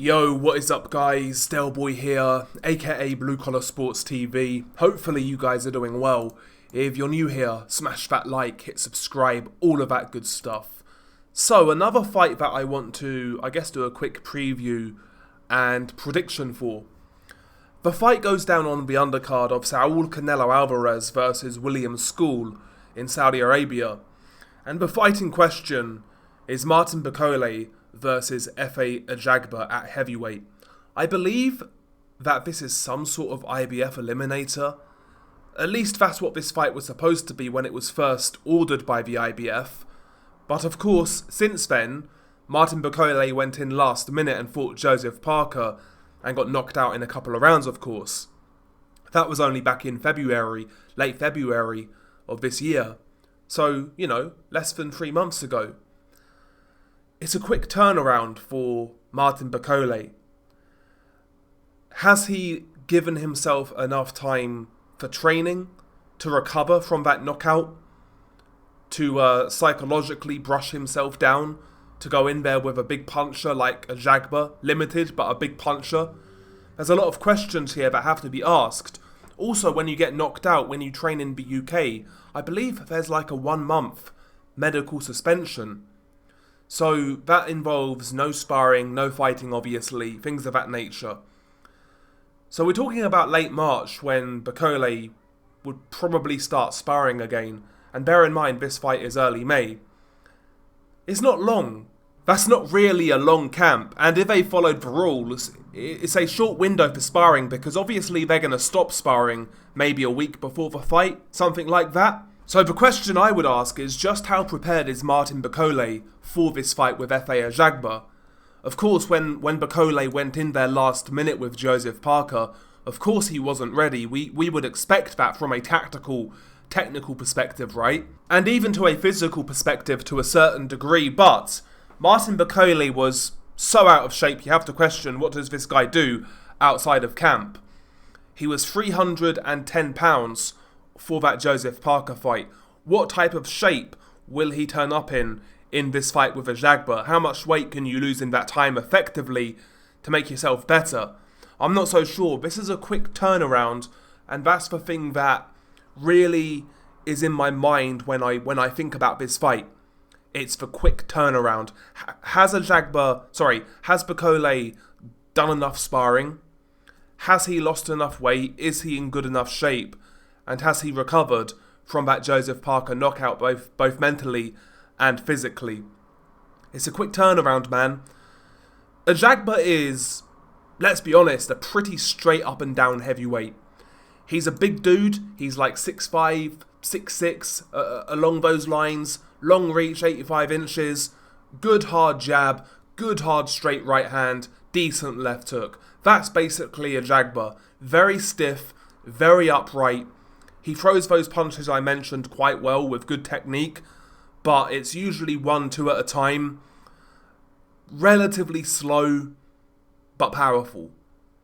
Yo, what is up guys? Delboy here, aka Blue Collar Sports TV. Hopefully you guys are doing well. If you're new here, smash that like, hit subscribe, all of that good stuff. So another fight that I want to, do a quick preview and prediction for. The fight goes down on the undercard of Saul Canelo Alvarez versus William School in Saudi Arabia. And the fight in question is Martin Bakole versus Efe Ajagba at heavyweight. I believe that this is some sort of IBF eliminator. At least that's what this fight was supposed to be when it was first ordered by the IBF. But of course, since then, Martin Bakole went in last minute and fought Joseph Parker and got knocked out in a couple of rounds, of course. That was only back in February, late February of this year. So, less than 3 months ago. It's a quick turnaround for Martin Bakole. Has he given himself enough time for training to recover from that knockout? To psychologically brush himself down? To go in there with a big puncher like Ajagba, limited but a big puncher? There's a lot of questions here that have to be asked. Also, when you get knocked out, when you train in the UK, I believe there's like a 1 month medical suspension. So that involves no sparring, no fighting obviously, things of that nature. So we're talking about late March when Bakole would probably start sparring again. And bear in mind this fight is early May. It's not long. That's not really a long camp. And if they followed the rules, it's a short window for sparring because obviously they're going to stop sparring maybe a week before the fight, something like that. So the question I would ask is just how prepared is Martin Bakole for this fight with Efe Ajagba? Of course, when Bakole went in there last minute with Joseph Parker, of course he wasn't ready. We would expect that from a technical perspective, right? And even to a physical perspective to a certain degree, but Martin Bakole was so out of shape, you have to question, what does this guy do outside of camp? He was 310 pounds for that Joseph Parker fight. What type of shape will he turn up in this fight with Ajagba? How much weight can you lose in that time effectively to make yourself better? I'm not so sure. This is a quick turnaround, and that's the thing that really is in my mind when I think about this fight. It's the quick turnaround. Has Bakole done enough sparring? Has he lost enough weight? Is he in good enough shape? And has he recovered from that Joseph Parker knockout both mentally and physically? It's a quick turnaround, man. Ajagba is, let's be honest, a pretty straight up and down heavyweight. He's a big dude. He's like 6'5", 6'6", along those lines. Long reach, 85 inches. Good hard jab. Good hard straight right hand. Decent left hook. That's basically Ajagba. Very stiff. Very upright. He throws those punches I mentioned quite well with good technique, but it's usually 1-2 at a time. Relatively slow, but powerful.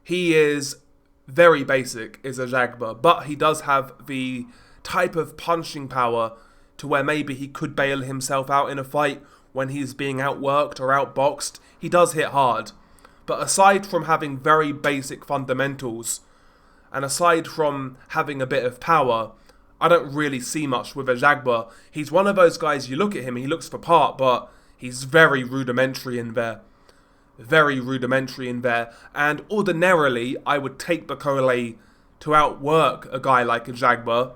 He is very basic, is Ajagba, but he does have the type of punching power to where maybe he could bail himself out in a fight when he's being outworked or outboxed. He does hit hard. But aside from having very basic fundamentals, and aside from having a bit of power, I don't really see much with Ajagba. He's one of those guys, you look at him, he looks the part, but he's very rudimentary in there. Very rudimentary in there. And ordinarily, I would take Bakole to outwork a guy like Ajagba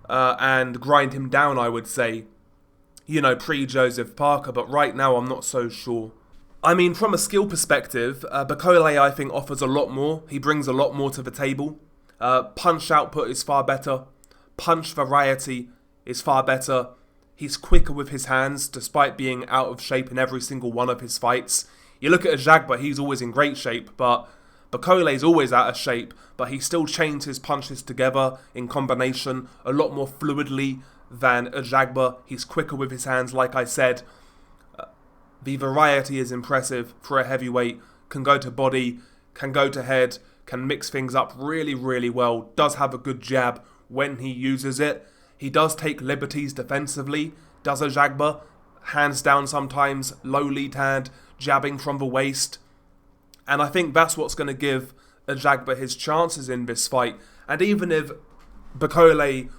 and grind him down, I would say. Pre-Joseph Parker, but right now I'm not so sure. I mean, from a skill perspective, Bakole, I think, offers a lot more. He brings a lot more to the table. Punch output is far better. Punch variety is far better. He's quicker with his hands, despite being out of shape in every single one of his fights. You look at Ajagba, he's always in great shape, but Bakole's always out of shape, but he still chains his punches together in combination a lot more fluidly than Ajagba. He's quicker with his hands, like I said. The variety is impressive for a heavyweight. Can go to body, can go to head, can mix things up really, really well. Does have a good jab when he uses it. He does take liberties defensively. Does Ajagba. Hands down sometimes, low lead hand, jabbing from the waist. And I think that's what's going to give Ajagba his chances in this fight. And even if Bakole,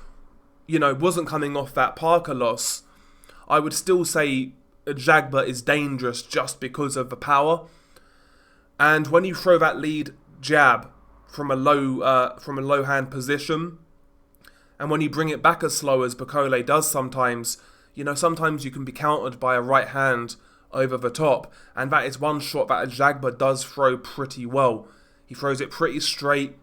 wasn't coming off that Parker loss, I would still say Ajagba is dangerous just because of the power. And when you throw that lead jab from a low hand position, and when you bring it back as slow as Bakole does sometimes, sometimes you can be countered by a right hand over the top. And that is one shot that Ajagba does throw pretty well. He throws it pretty straight,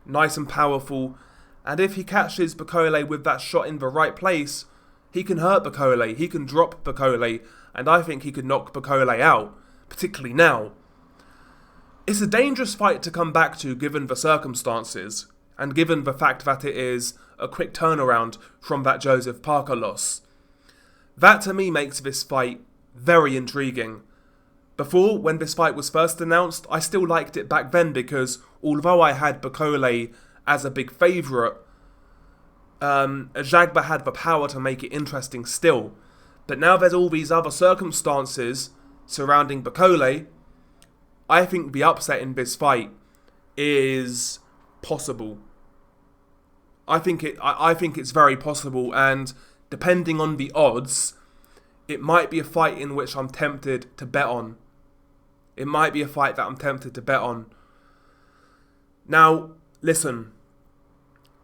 nice and powerful. And if he catches Bakole with that shot in the right place, he can hurt Bakole, he can drop Bakole, and I think he could knock Bakole out, particularly now. It's a dangerous fight to come back to given the circumstances, and given the fact that it is a quick turnaround from that Joseph Parker loss. That to me makes this fight very intriguing. Before, when this fight was first announced, I still liked it back then because although I had Bakole as a big favourite, Ajagba had the power to make it interesting still. But now there's all these other circumstances surrounding Bakole, I think the upset in this fight is possible. I think it's very possible, and depending on the odds, it might be a fight in which I'm tempted to bet on. It might be a fight that I'm tempted to bet on. Now, listen.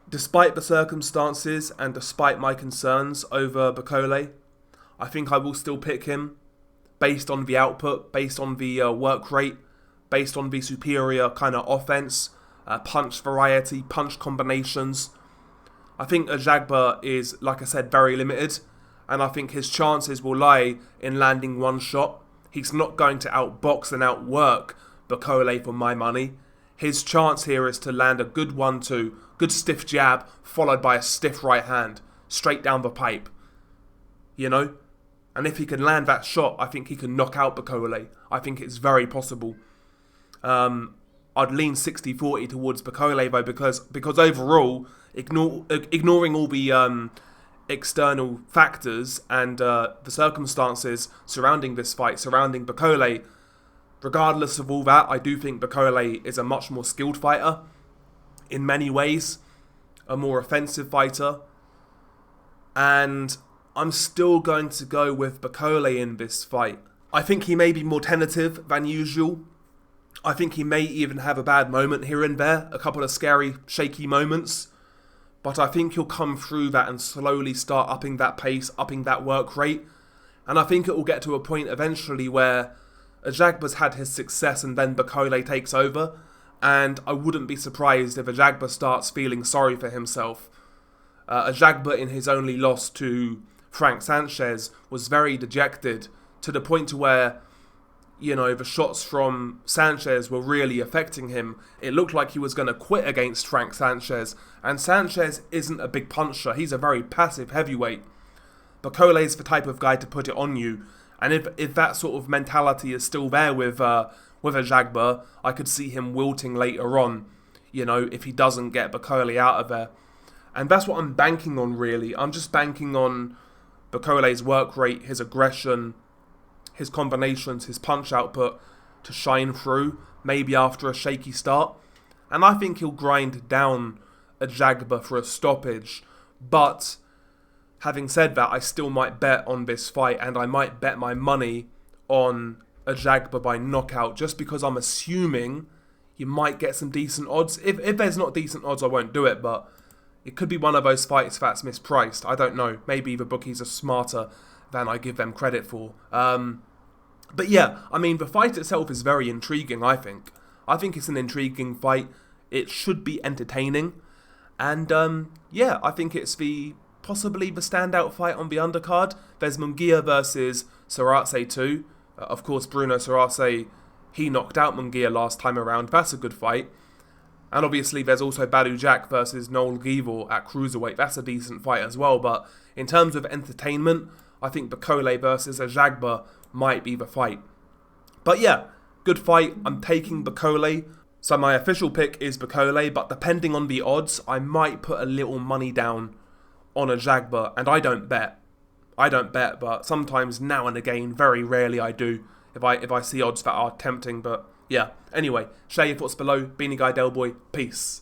Despite the circumstances and despite my concerns over Bakole, I think I will still pick him based on the output, based on the work rate, based on the superior kind of offense, punch variety, punch combinations. I think Ajagba is, like I said, very limited, and I think his chances will lie in landing one shot. He's not going to outbox and outwork Bakole for my money. His chance here is to land a good 1-2, good stiff jab, followed by a stiff right hand, straight down the pipe. And if he can land that shot, I think he can knock out Bakole. I think it's very possible. I'd lean 60-40 towards Bakole though, because overall, ignoring all the external factors and the circumstances surrounding this fight, surrounding Bakole, regardless of all that, I do think Bakole is a much more skilled fighter in many ways, a more offensive fighter, and I'm still going to go with Bakole in this fight. I think he may be more tentative than usual. I think he may even have a bad moment here and there, a couple of scary, shaky moments, but I think he'll come through that and slowly start upping that pace, upping that work rate, and I think it will get to a point eventually where Ajagba's had his success and then Bakole takes over, and I wouldn't be surprised if Ajagba starts feeling sorry for himself. Ajagba, in his only loss to Frank Sanchez, was very dejected to the point to where, the shots from Sanchez were really affecting him. It looked like he was going to quit against Frank Sanchez, and Sanchez isn't a big puncher. He's a very passive heavyweight. Bakole's the type of guy to put it on you, and if that sort of mentality is still there with Ajagba, I could see him wilting later on, if he doesn't get Bakole out of there. And that's what I'm banking on, really. I'm just banking on Bakole's work rate, his aggression, his combinations, his punch output to shine through, maybe after a shaky start. And I think he'll grind down Ajagba for a stoppage. But having said that, I still might bet on this fight, and I might bet my money on Ajagba by knockout, just because I'm assuming you might get some decent odds. If there's not decent odds, I won't do it, but it could be one of those fights that's mispriced. I don't know. Maybe the bookies are smarter than I give them credit for. But yeah, the fight itself is very intriguing, I think. I think it's an intriguing fight. It should be entertaining. And I think it's possibly the standout fight on the undercard. There's Munguia versus Sorace too. Of course, Bruno Sorace, he knocked out Munguia last time around. That's a good fight. And obviously there's also Badu Jack versus Noel Givor at cruiserweight. That's a decent fight as well. But in terms of entertainment, I think Bakole versus Ajagba might be the fight. But yeah, good fight. I'm taking Bakole. So my official pick is Bakole, but depending on the odds, I might put a little money down on Ajagba. And I don't bet, but sometimes now and again, very rarely I do, if I see odds that are tempting. But Yeah. Anyway, share your thoughts below. Beanie Guy Delboy. Peace.